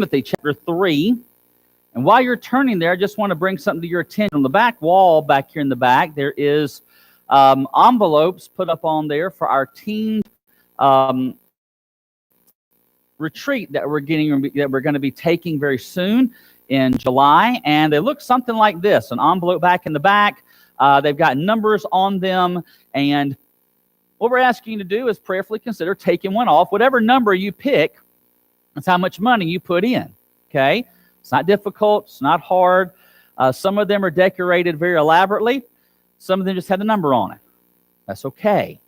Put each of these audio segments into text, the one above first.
Timothy chapter 3. And while you're turning there, I just want to bring something to your attention. On the back wall, back here in the back, there is envelopes put up on there for our teen retreat that we're going to be taking very soon in July. And they look something like this: an envelope back in the back. They've got numbers on them, and what we're asking you to do is prayerfully consider taking one off. Whatever number you pick, that's how much money you put in. Okay, it's not difficult, it's not hard. Some of them are decorated very elaborately. Some of them just had the number on it. That's okay.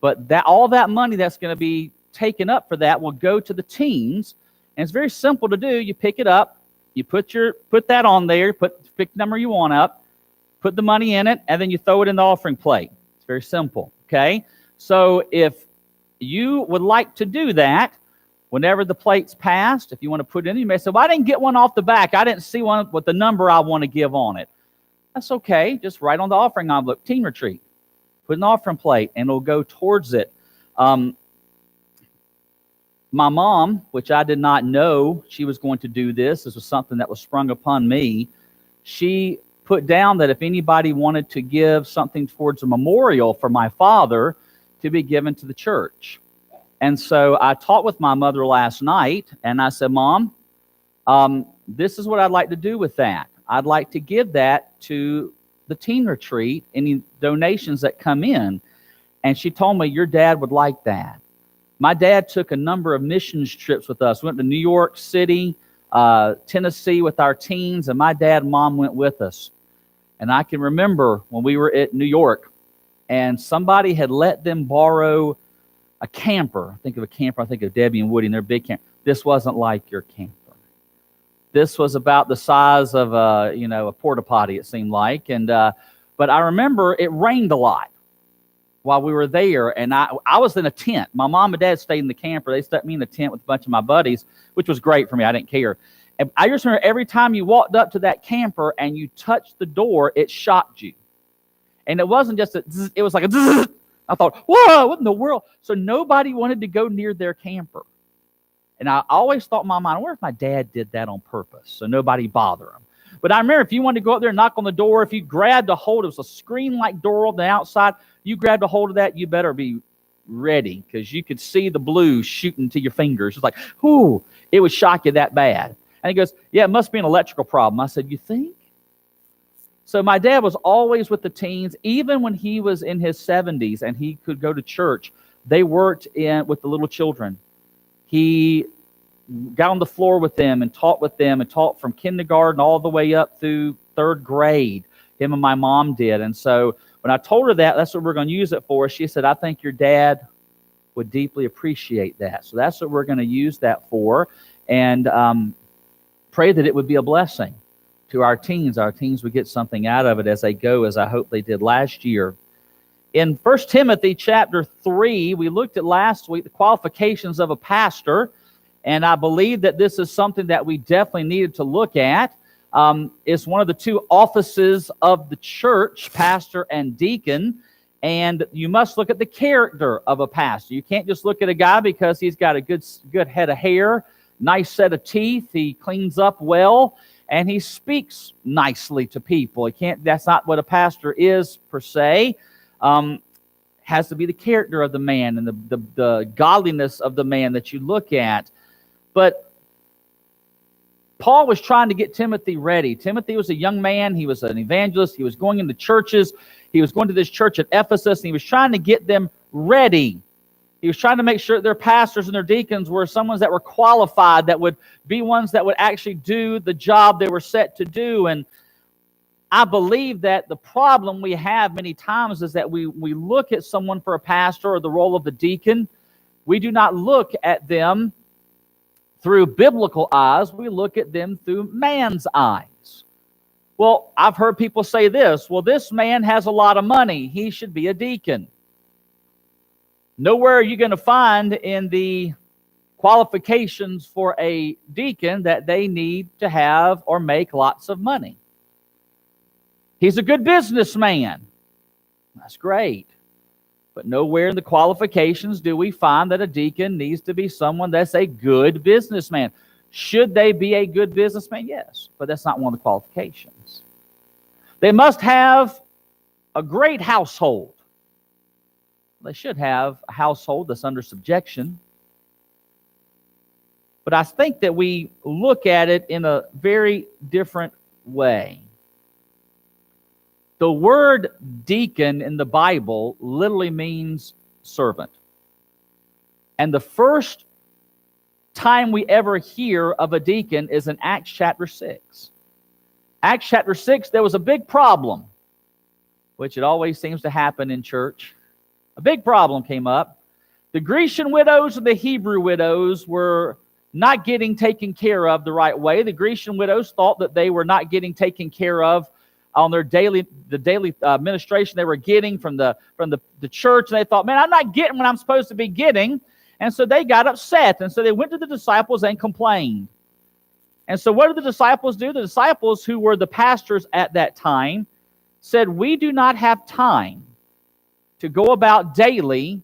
But all that money that's going to be taken up for that will go to the teens. And it's very simple to do. You pick it up, you put that on there, pick the number you want up, put the money in it, and then you throw it in the offering plate. It's very simple. Okay? So if you would like to do that, whenever the plate's passed, if you want to put it in, you may say, well, I didn't get one off the back. I didn't see one with the number I want to give on it. That's okay. Just write on the offering envelope, teen retreat. Put an offering plate, and it'll go towards it. My mom, which I did not know she was going to do this was something that was sprung upon me. She put down that if anybody wanted to give something towards a memorial for my father to be given to the church. And so I talked with my mother last night, and I said, Mom, this is what I'd like to do with that. I'd like to give that to the teen retreat, any donations that come in. And she told me, your dad would like that. My dad took a number of missions trips with us. We went to New York City, Tennessee with our teens, and my dad and mom went with us. And I can remember when we were at New York, and somebody had let them borrow a camper. I think of a camper, I think of Debbie and Woody and their big camper. This wasn't like your camper. This was about the size of a porta potty, it seemed like. And but I remember it rained a lot while we were there, and I was in a tent. My mom and dad stayed in the camper. They stuck me in the tent with a bunch of my buddies, which was great for me. I didn't care. And I just remember every time you walked up to that camper and you touched the door, it shocked you. And it wasn't just a zzz, it was like a zzz. I thought, whoa, what in the world? So nobody wanted to go near their camper. And I always thought in my mind, I wonder if my dad did that on purpose so nobody bother him. But I remember if you wanted to go up there and knock on the door, if you grabbed a hold, it was a screen-like door on the outside, you grabbed a hold of that, you better be ready, because you could see the blue shooting to your fingers. It's like, whoo, it would shock you that bad. And he goes, yeah, it must be an electrical problem. I said, you think? So my dad was always with the teens. Even when he was in his 70s and he could go to church, they worked with the little children. He got on the floor with them and taught from kindergarten all the way up through third grade. Him and my mom did. And so when I told her that's what we're going to use it for, she said, I think your dad would deeply appreciate that. So that's what we're going to use that for. And pray that it would be a blessing to our teens. Our teens would get something out of it as they go, as I hope they did last year. In 1 Timothy chapter 3, we looked at last week the qualifications of a pastor, and I believe that this is something that we definitely needed to look at. It's one of the two offices of the church, pastor and deacon, and you must look at the character of a pastor. You can't just look at a guy because he's got a good head of hair, nice set of teeth, he cleans up well, and he speaks nicely to people. That's not what a pastor is per se. Has to be the character of the man and the godliness of the man that you look at. But Paul was trying to get Timothy ready. Timothy was a young man. He was an evangelist. He was going into churches. He was going to this church at Ephesus, and he was trying to get them ready. He was trying to make sure their pastors and their deacons were someone that were qualified, that would be ones that would actually do the job they were set to do. And I believe that the problem we have many times is that we look at someone for a pastor or the role of the deacon. We do not look at them through biblical eyes. We look at them through man's eyes. Well, I've heard people say this, well, this man has a lot of money. He should be a deacon. Nowhere are you going to find in the qualifications for a deacon that they need to have or make lots of money. He's a good businessman. That's great. But nowhere in the qualifications do we find that a deacon needs to be someone that's a good businessman. Should they be a good businessman? Yes, but that's not one of the qualifications. They must have a great household. They should have a household that's under subjection. But I think that we look at it in a very different way. The word deacon in the Bible literally means servant. And the first time we ever hear of a deacon is in Acts chapter 6. Acts chapter 6, there was a big problem, which it always seems to happen in church. A big problem came up. The Grecian widows and the Hebrew widows were not getting taken care of the right way. The Grecian widows thought that they were not getting taken care of on their daily administration they were getting from the church, and they thought, man, I'm not getting what I'm supposed to be getting. And so they got upset, and so they went to the disciples and complained. And so what did the disciples do? The disciples, who were the pastors at that time, said, we do not have time to go about daily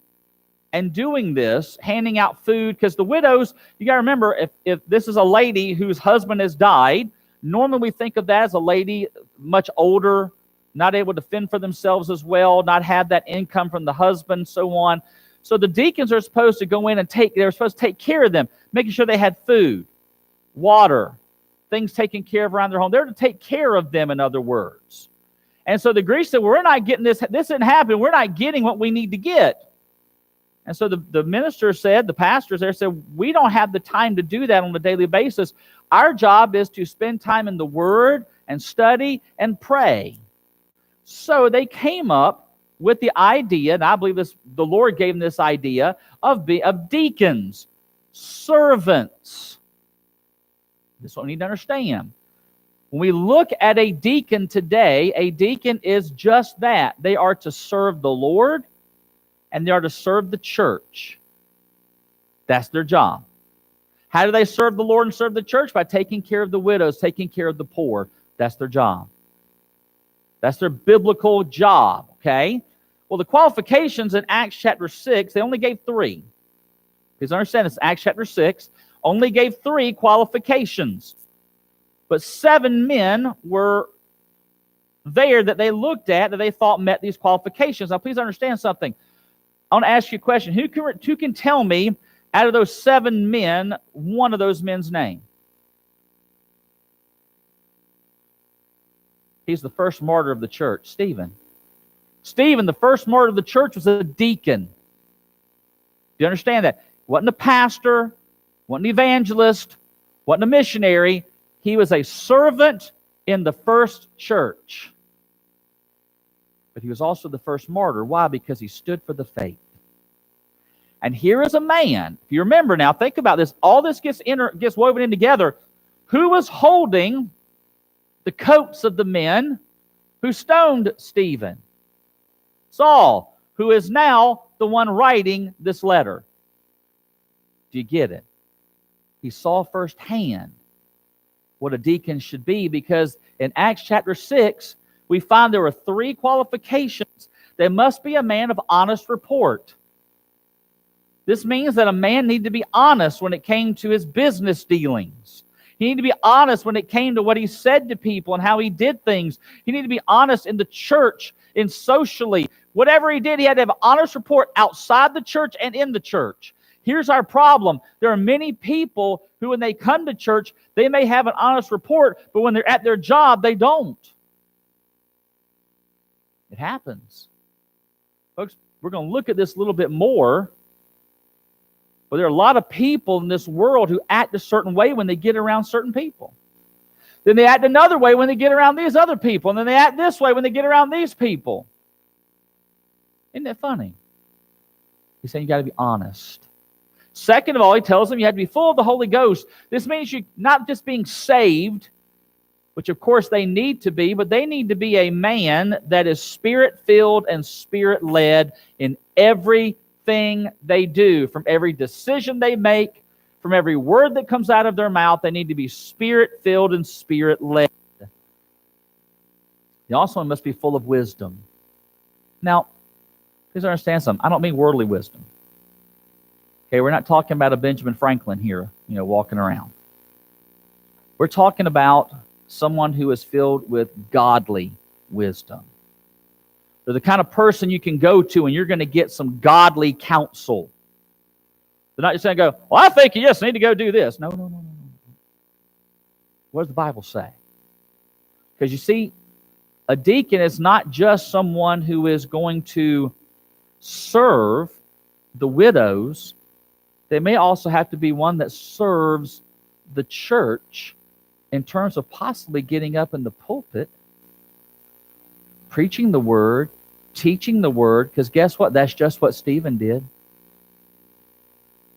and doing this, handing out food, because the widows, you got to remember, if this is a lady whose husband has died, normally we think of that as a lady much older, not able to fend for themselves as well, not have that income from the husband, so on. So the deacons are supposed to go in and they're supposed to take care of them, making sure they had food, water, things taken care of around their home. They're to take care of them, in other words. And so the Greeks said, well, we're not getting this. This didn't happen. We're not getting what we need to get. And so the minister said, the pastors there said, we don't have the time to do that on a daily basis. Our job is to spend time in the Word and study and pray. So they came up with the idea, and I believe the Lord gave them this idea, of deacons, servants. This is what we need to understand. When we look at a deacon today, a deacon is just that. They are to serve the Lord, and they are to serve the church. That's their job. How do they serve the Lord and serve the church? By taking care of the widows, taking care of the poor. That's their job. That's their biblical job, okay? Well, the qualifications in Acts chapter 6, they only gave 3. Please understand this, Acts chapter 6 only gave 3 qualifications. But 7 men were there that they looked at that they thought met these qualifications. Now, please understand something. I want to ask you a question. Who can tell me, out of those 7 men, one of those men's name? He's the first martyr of the church, Stephen. Stephen, the first martyr of the church, was a deacon. Do you understand that? Wasn't a pastor, wasn't an evangelist, wasn't a missionary. He was a servant in the first church. But he was also the first martyr. Why? Because he stood for the faith. And here is a man, if you remember now, think about this, all this gets woven in together. Who was holding the coats of the men who stoned Stephen? Saul, who is now the one writing this letter. Do you get it? He saw firsthand what a deacon should be, because in Acts chapter 6, we find there were 3 qualifications. There must be a man of honest report. This means that a man needed to be honest when it came to his business dealings. He needed to be honest when it came to what he said to people and how he did things. He needed to be honest in the church, in socially. Whatever he did, he had to have an honest report outside the church and in the church. Here's our problem. There are many people who, when they come to church, they may have an honest report, but when they're at their job, they don't. It happens. Folks, we're going to look at this a little bit more. But there are a lot of people in this world who act a certain way when they get around certain people. Then they act another way when they get around these other people. And then they act this way when they get around these people. Isn't that funny? He's saying you got to be honest. Second of all, he tells them you have to be full of the Holy Ghost. This means you're not just being saved, which of course they need to be, but they need to be a man that is Spirit-filled and Spirit-led in everything they do. From every decision they make, from every word that comes out of their mouth, they need to be Spirit-filled and Spirit-led. They also must be full of wisdom. Now, please understand something. I don't mean worldly wisdom. Okay, we're not talking about a Benjamin Franklin here, walking around. We're talking about someone who is filled with godly wisdom. They're the kind of person you can go to and you're going to get some godly counsel. They're not just going to go, well, I think you just need to go do this. No, no, no, no. What does the Bible say? Because you see, a deacon is not just someone who is going to serve the widows. They may also have to be one that serves the church in terms of possibly getting up in the pulpit, preaching the word, teaching the word, because guess what? That's just what Stephen did.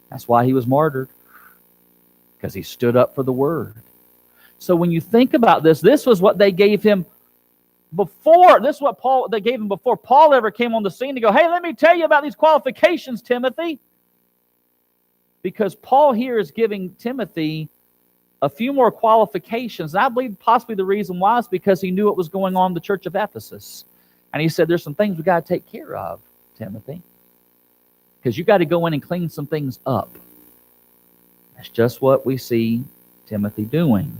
That's why he was martyred, because he stood up for the word. So when you think about this, this was what they gave him before. This is what they gave him before Paul ever came on the scene to go, hey, let me tell you about these qualifications, Timothy. Because Paul here is giving Timothy a few more qualifications. And I believe possibly the reason why is because he knew what was going on in the church of Ephesus. And he said, there's some things we got to take care of, Timothy. Because you got to go in and clean some things up. That's just what we see Timothy doing.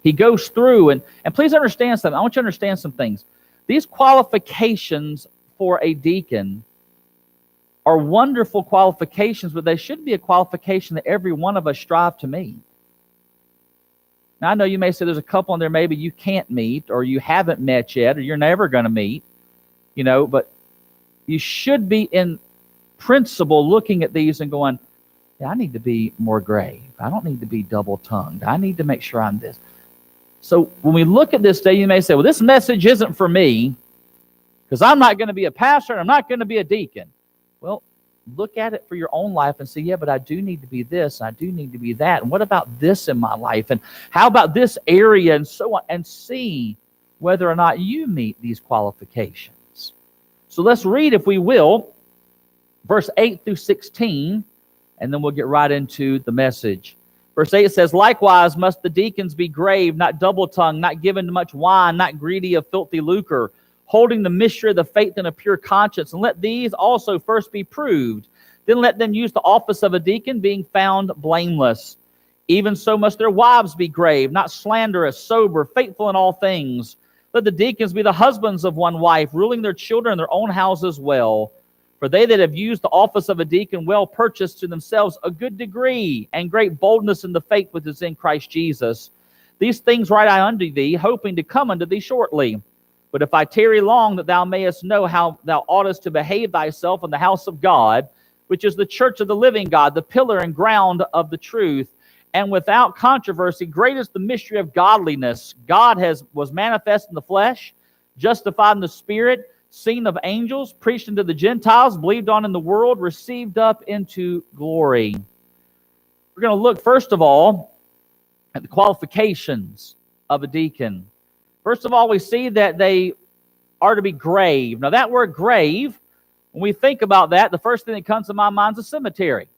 He goes through, and please understand something. I want you to understand some things. These qualifications for a deacon are wonderful qualifications, but they should be a qualification that every one of us strive to meet. Now, I know you may say there's a couple in there maybe you can't meet, or you haven't met yet, or you're never going to meet, but you should be in principle looking at these and going, yeah, I need to be more grave. I don't need to be double-tongued. I need to make sure I'm this. So when we look at this day, you may say, well, this message isn't for me because I'm not going to be a pastor and I'm not going to be a deacon. Well, look at it for your own life and say, yeah, but I do need to be this, and I do need to be that. And what about this in my life? And how about this area and so on? And see whether or not you meet these qualifications. So let's read, if we will, verse 8 through 16, and then we'll get right into the message. Verse 8 says, likewise must the deacons be grave, not double-tongued, not given to much wine, not greedy of filthy lucre, holding the mystery of the faith in a pure conscience. And let these also first be proved. Then let them use the office of a deacon, being found blameless. Even so must their wives be grave, not slanderous, sober, faithful in all things. Let the deacons be the husbands of one wife, ruling their children in their own houses well. For they that have used the office of a deacon well purchase to themselves a good degree and great boldness in the faith which is in Christ Jesus. These things write I unto thee, hoping to come unto thee shortly. But if I tarry long, that thou mayest know how thou oughtest to behave thyself in the house of God, which is the church of the living God, the pillar and ground of the truth. And without controversy, great is the mystery of godliness. God was manifest in the flesh, justified in the spirit, seen of angels, preached unto the Gentiles, believed on in the world, received up into glory. We're going to look, first of all, at the qualifications of a deacon. First of all, we see that they are to be grave. Now, that word grave, when we think about that, the first thing that comes to my mind is a cemetery.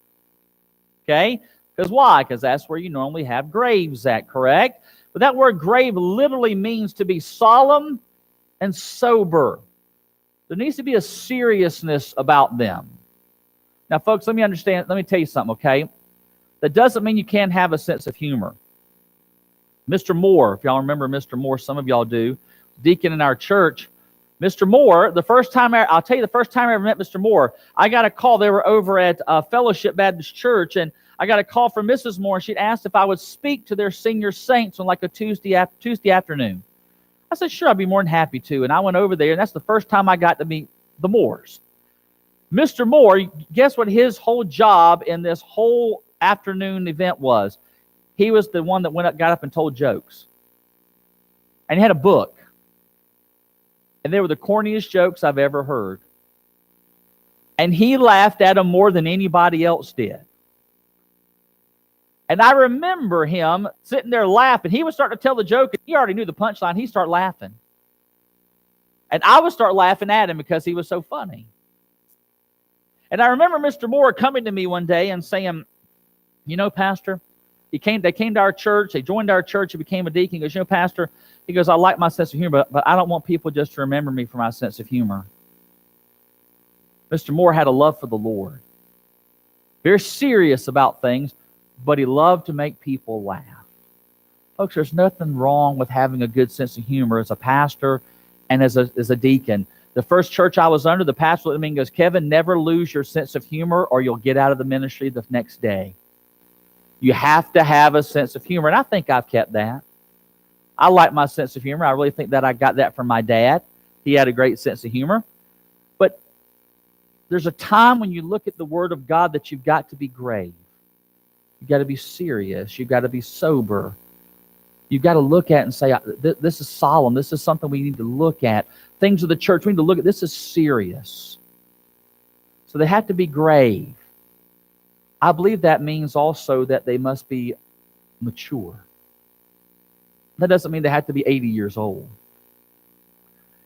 Okay? Because why? Because that's where you normally have graves at, correct? But that word grave literally means to be solemn and sober. There needs to be a seriousness about them. Now, folks, let me tell you something, okay? That doesn't mean you can't have a sense of humor. Mr. Moore, if y'all remember Mr. Moore, some of y'all do, deacon in our church. Mr. Moore, I'll tell you the first time I ever met Mr. Moore, I got a call. They were over at Fellowship Baptist Church, and I got a call from Mrs. Moore, and she'd asked if I would speak to their senior saints on like a Tuesday afternoon. I said, sure, I'd be more than happy to. And I went over there, and that's the first time I got to meet the Moores. Mr. Moore, guess what his whole job in this whole afternoon event was? He was the one that got up and told jokes. And he had a book. And they were the corniest jokes I've ever heard. And he laughed at them more than anybody else did. And I remember him sitting there laughing. He would start to tell the joke, and he already knew the punchline. He'd start laughing. And I would start laughing at him because he was so funny. And I remember Mr. Moore coming to me one day and saying, Pastor, they came to our church. They joined our church. He became a deacon. He goes, Pastor, he goes, I like my sense of humor, but I don't want people just to remember me for my sense of humor. Mr. Moore had a love for the Lord. Very serious about things, but he loved to make people laugh. Folks, there's nothing wrong with having a good sense of humor as a pastor and as a deacon. The first church I was under, the pastor looked at me and goes, Kevin, never lose your sense of humor or you'll get out of the ministry the next day. You have to have a sense of humor. And I think I've kept that. I like my sense of humor. I really think that I got that from my dad. He had a great sense of humor. But there's a time when you look at the Word of God that you've got to be grave. You've got to be serious. You've got to be sober. You've got to look at it and say, this is solemn. This is something we need to look at. Things of the church, we need to look at. This is serious. So they have to be grave. I believe that means also that they must be mature. That doesn't mean they have to be 80 years old.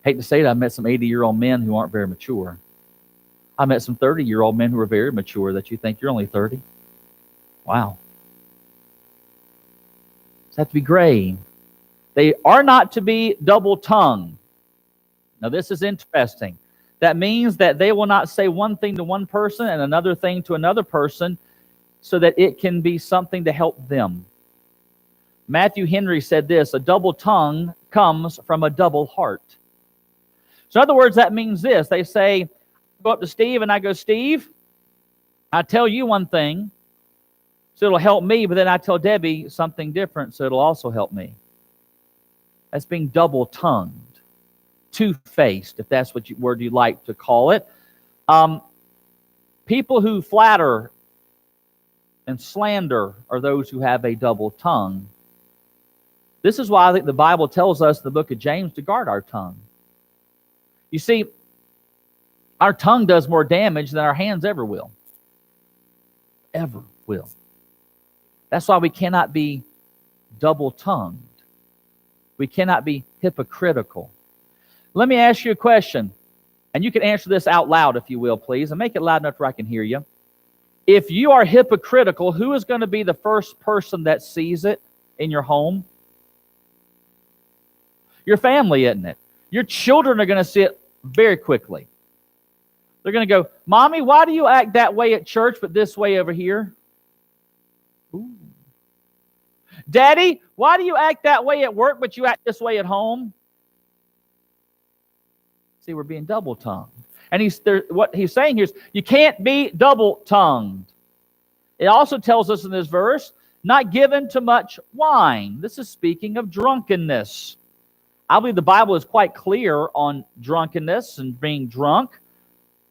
Hate to say it, I've met some 80-year-old men who aren't very mature. I met some 30-year-old men who are very mature that you think you're only 30. Wow. They have to be grave. They are not to be double-tongued. Now, this is interesting. That means that they will not say one thing to one person and another thing to another person so that it can be something to help them. Matthew Henry said this, a double tongue comes from a double heart. So in other words, that means this. They say, go up to Steve and I go, Steve, I tell you one thing, so it'll help me, but then I tell Debbie something different, so it'll also help me. That's being double-tongued. Two-faced, if that's what word you like to call it. People who flatter and slander are those who have a double tongue. This is why I think the Bible tells us in the book of James to guard our tongue. You see, our tongue does more damage than our hands ever will. Ever will. That's why we cannot be double-tongued. We cannot be hypocritical. Let me ask you a question, and you can answer this out loud if you will, please, and make it loud enough where I can hear you. If you are hypocritical, who is going to be the first person that sees it in your home? Your family, isn't it? Your children are going to see it very quickly. They're going to go, Mommy, why do you act that way at church but this way over here? Ooh. Daddy, why do you act that way at work but you act this way at home? See, we're being double-tongued. And what he's saying here is, you can't be double-tongued. It also tells us in this verse, not given to much wine. This is speaking of drunkenness. I believe the Bible is quite clear on drunkenness and being drunk.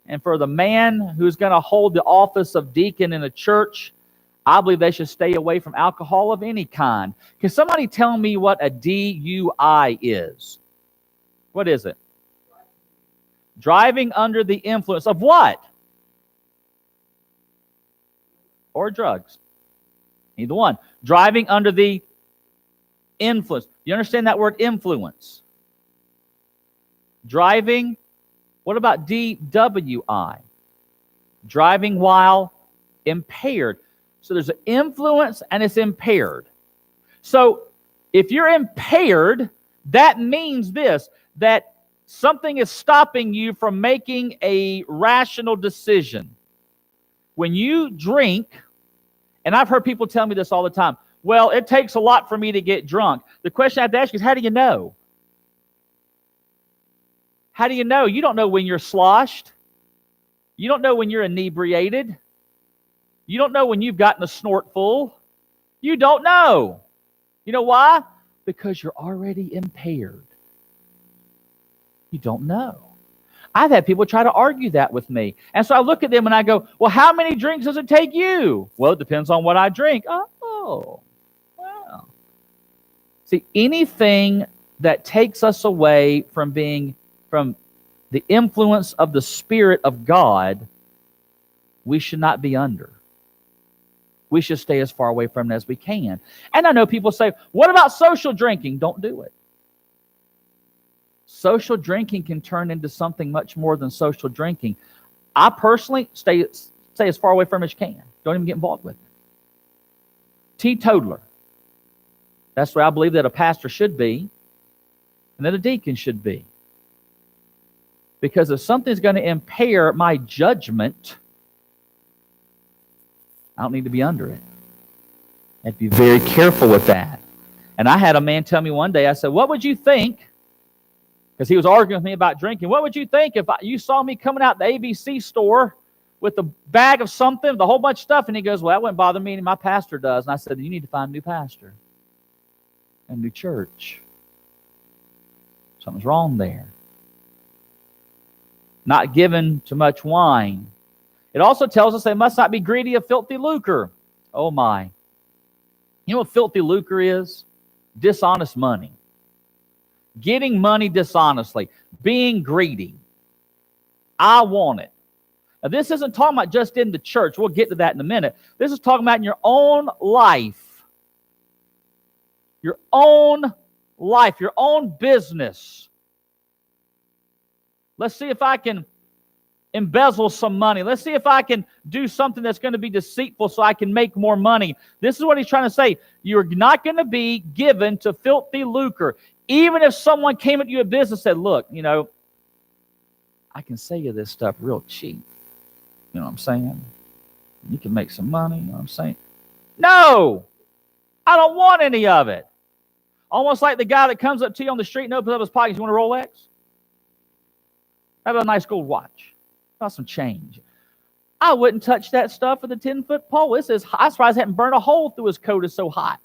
And for the man who's going to hold the office of deacon in a church, I believe they should stay away from alcohol of any kind. Can somebody tell me what a DUI is? What is it? Driving under the influence of what? Or drugs. Either one. Driving under the influence. You understand that word influence? Driving. What about DWI? Driving while impaired. So there's an influence and it's impaired. So if you're impaired, that means this, that something is stopping you from making a rational decision. When you drink, and I've heard people tell me this all the time, well, it takes a lot for me to get drunk. The question I have to ask you is, how do you know? How do you know? You don't know when you're sloshed. You don't know when you're inebriated. You don't know when you've gotten a snort full. You don't know. You know why? Because you're already impaired. You don't know. I've had people try to argue that with me. And so I look at them and I go, well, how many drinks does it take you? Well, it depends on what I drink. Oh, wow. See, anything that takes us away from the influence of the Spirit of God, we should not be under. We should stay as far away from it as we can. And I know people say, what about social drinking? Don't do it. Social drinking can turn into something much more than social drinking. I personally stay as far away from it as you can. Don't even get involved with it. Teetotaler. That's where I believe that a pastor should be, and that a deacon should be. Because if something's going to impair my judgment, I don't need to be under it. I have to be very careful with that. And I had a man tell me one day, I said, what would you think, because he was arguing with me about drinking, what would you think if you saw me coming out the ABC store with a bag of something, the whole bunch of stuff? And he goes, well, that wouldn't bother me, and my pastor does. And I said, you need to find a new pastor, a new church. Something's wrong there. Not given to much wine. It also tells us they must not be greedy of filthy lucre. Oh my. You know what filthy lucre is? Dishonest money. Getting money dishonestly. Being greedy. I want it. Now, this isn't talking about just in the church. We'll get to that in a minute. This is talking about in your own life. Your own life. Your own business. Let's see if I can embezzle some money. Let's see if I can do something that's going to be deceitful so I can make more money. This is what he's trying to say. You're not going to be given to filthy lucre. Even if someone came at you a business and said, look, you know, I can sell you this stuff real cheap. You know what I'm saying? You can make some money. You know what I'm saying? No! I don't want any of it. Almost like the guy that comes up to you on the street and opens up his pockets. You want a Rolex? How about a nice gold watch? Got some change. I wouldn't touch that stuff with a 10-foot pole. It's as hot. I'm surprised it hadn't burned a hole through his coat. It's so hot.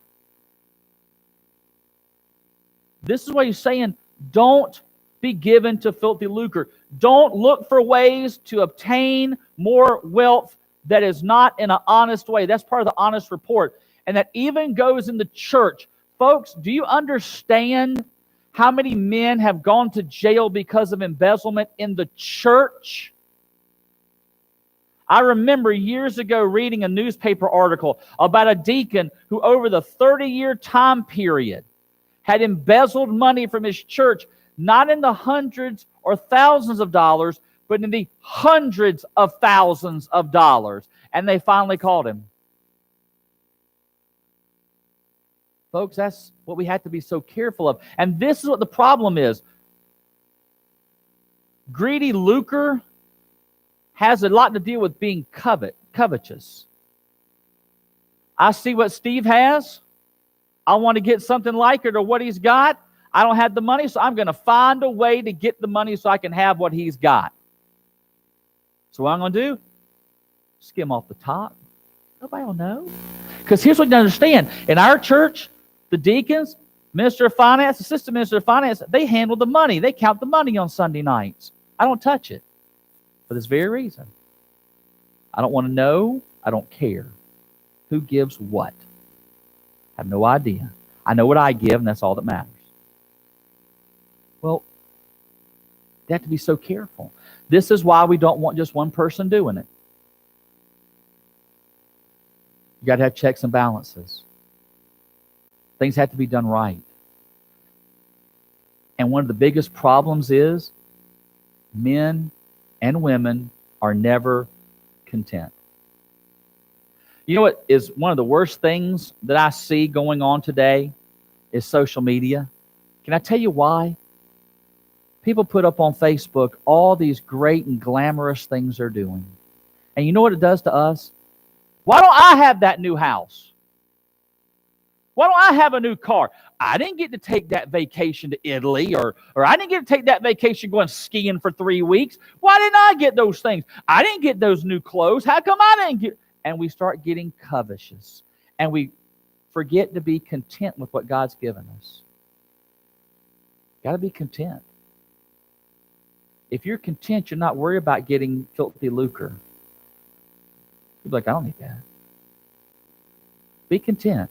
This is what he's saying. Don't be given to filthy lucre. Don't look for ways to obtain more wealth that is not in an honest way. That's part of the honest report. And that even goes in the church. Folks, do you understand how many men have gone to jail because of embezzlement in the church? I remember years ago reading a newspaper article about a deacon who over the 30-year time period had embezzled money from his church, not in the hundreds or thousands of dollars, but in the hundreds of thousands of dollars. And they finally caught him. Folks, that's what we have to be so careful of. And this is what the problem is. Greedy lucre has a lot to deal with being covetous. I see what Steve has. I want to get something like it or what he's got. I don't have the money, so I'm going to find a way to get the money so I can have what he's got. So what I'm going to do? Skim off the top. Nobody will know. Because here's what you understand. In our church, the deacons, minister of finance, assistant minister of finance, they handle the money. They count the money on Sunday nights. I don't touch it for this very reason. I don't want to know. I don't care who gives what. I have no idea. I know what I give, and that's all that matters. Well, you have to be so careful. This is why we don't want just one person doing it. You got to have checks and balances. Things have to be done right. And one of the biggest problems is men and women are never content. You know what is one of the worst things that I see going on today is social media. Can I tell you why? People put up on Facebook all these great and glamorous things they're doing. And you know what it does to us? Why don't I have that new house? Why don't I have a new car? I didn't get to take that vacation to Italy, or I didn't get to take that vacation going skiing for 3 weeks. Why didn't I get those things? I didn't get those new clothes. How come I didn't get? And we start getting covetous. And we forget to be content with what God's given us. Got to be content. If you're content, you're not worried about getting filthy lucre. You're like, I don't need that. Be content.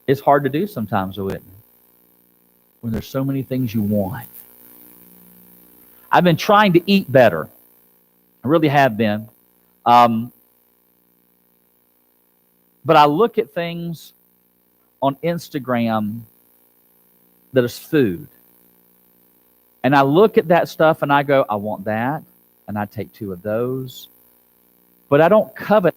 It's hard to do sometimes, though, isn't it? When there's so many things you want. I've been trying to eat better. I really have been. But I look at things on Instagram that is food. And I look at that stuff and I go, I want that. And I take 2 of those. But I don't covet